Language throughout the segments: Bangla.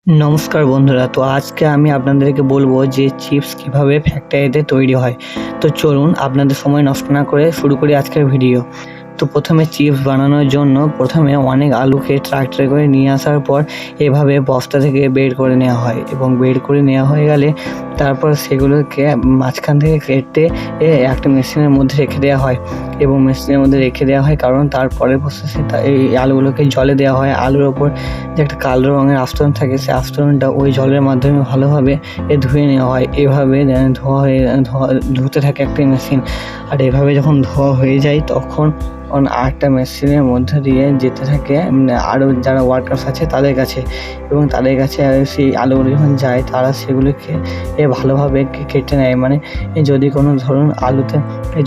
নমস্কার বন্ধুরা, তো আজকে আমি আপনাদেরকে বলবো যে চিপস কিভাবে ফ্যাক্টরিতে তৈরি হয়। তো চলুন আপনাদের সময় নষ্ট না করে শুরু করি আজকের ভিডিও। তো প্রথমে চিপস বানানোর জন্য প্রথমে অনেক আলুকে ট্রাক্টরে করে নিয়ে আসার পর এভাবে বস্তা থেকে বের করে নেওয়া হয় এবং বের করে নেওয়া হয়ে গেলে তারপর সেগুলোকে মাঝখান থেকে কেটে একটা মেশিনের মধ্যে রেখে দেওয়া হয় এবং মেশিনের মধ্যে রেখে দেওয়া হয় কারণ তারপরের প্রসেসে এই আলুগুলোকে জলে দেওয়া হয়। আলুর ওপর যে একটা কালো রঙের আস্তরণ থাকে, সেই আস্তরণটা ওই জলের মাধ্যমে ভালোভাবে ধুয়ে নেওয়া হয়। এভাবে ধুতে থাকে একটা মেশিন। আর এভাবে যখন ধোয়া হয়ে যায় তখন আরেকটা মেশিনের মধ্যে দিয়ে যেতে থাকে আরও যারা ওয়ার্কার্স আছে তাদের কাছে, এবং তাদের কাছে সেই আলুগুলো যখন যায় তারা সেগুলোকে ভালোভাবে কেটে নেয়। মানে যদি কোনো ধরুন আলুতে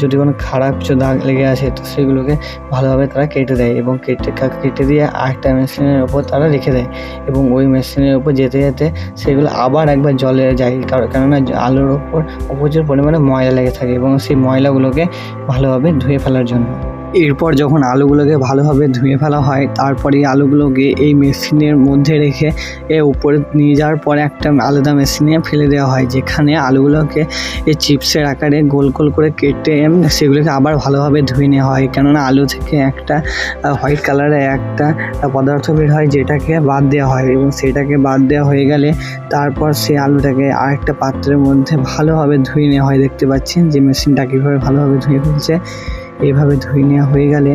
যদি কোনো খারাপ কিছু দাগ লেগে আসে তো সেগুলোকে ভালোভাবে তারা কেটে দেয় এবং কেটে দিয়ে আরেকটা মেশিনের ওপর তারা রেখে দেয় এবং ওই মেশিনের ওপর যেতে যেতে সেগুলো আবার একবার জলে যায়, কেননা আলুর ওপর প্রচুর পরিমাণে ময়লা লেগে থাকে এবং সেই ময়লাগুলোকে ভালোভাবে ধুয়ে ফেলার জন্য। এরপর যখন আলুগুলোকে ভালোভাবে ধুয়ে ফেলা হয় তারপরে আলুগুলোকে এই মেশিনের মধ্যে রেখে উপরে নিয়ে যাওয়ার পরে একটা আলাদা মেশিনে ফেলে দেওয়া হয়, যেখানে আলুগুলোকে এই চিপসের আকারে গোল গোল করে কেটে সেগুলোকে আবার ভালোভাবে ধুয়ে নেওয়া হয়। কেননা আলু থেকে একটা হোয়াইট কালারের একটা পদার্থ বের হয় যেটাকে বাদ দেওয়া হয়, এবং সেটাকে বাদ দেওয়া হয়ে গেলে তারপর সেই আলুটাকে আরেকটা পাত্রের মধ্যে ভালোভাবে ধুয়ে নেওয়া হয়। দেখতে পাচ্ছেন যে মেশিনটা কীভাবে ভালোভাবে ধুয়ে ফেলছে। এইভাবে ধুয়ে নেওয়া হয়ে গেলে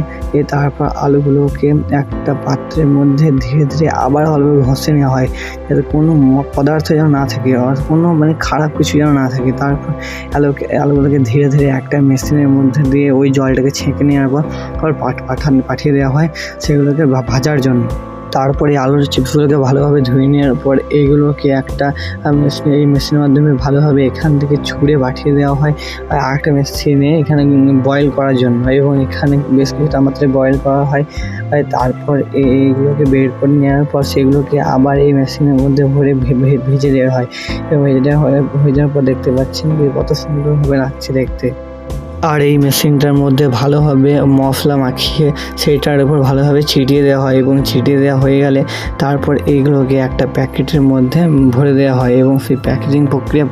তারপর আলুগুলোকে একটা পাত্রের মধ্যে ধীরে ধীরে আবার ভালোভাবে ঘষে নেওয়া হয়, যাতে কোনো পদার্থ যেন না থাকে, কোনো খারাপ কিছু যেন না থাকে। তারপর আলুগুলোকে ধীরে ধীরে একটা মেশিনের মধ্যে দিয়ে ওই জলটাকে ছেঁকে নেওয়ার পর পাঠিয়ে দেওয়া হয় সেগুলোকে ভাজার জন্য। তারপরে আলুর চিপসগুলোকে ভালোভাবে ধুয়ে নেওয়ার পর এইগুলোকে একটা এই মেশিনের মাধ্যমে ভালোভাবে এখান থেকে ছুঁড়ে পাঠিয়ে দেওয়া হয় আর আরেকটা মেশিনে এখানে বয়েল করার জন্য, এবং এখানে বেশ কিছু তাপমাত্রায় বয়েল করা হয়। তারপর এইগুলোকে বের করে নেওয়ার পর সেগুলোকে আবার এই মেশিনের মধ্যে ভরে ভেজে দেওয়া হয়, এবং ভেজে দেওয়ার পর দেখতে পাচ্ছেন যে কত সুন্দরভাবে লাগছে দেখতে। আর এই মেশিনটার মধ্যে ভালোভাবে মশলা মাখিয়ে সেইটার উপর ভালোভাবে ছিটিয়ে দেওয়া হয়, এবং ছিটিয়ে দেওয়া হয়ে গেলে তারপর এইগুলোকে একটা প্যাকেটের মধ্যে ভরে দেওয়া হয় এবং সেই প্যাকেজিং প্রক্রিয়া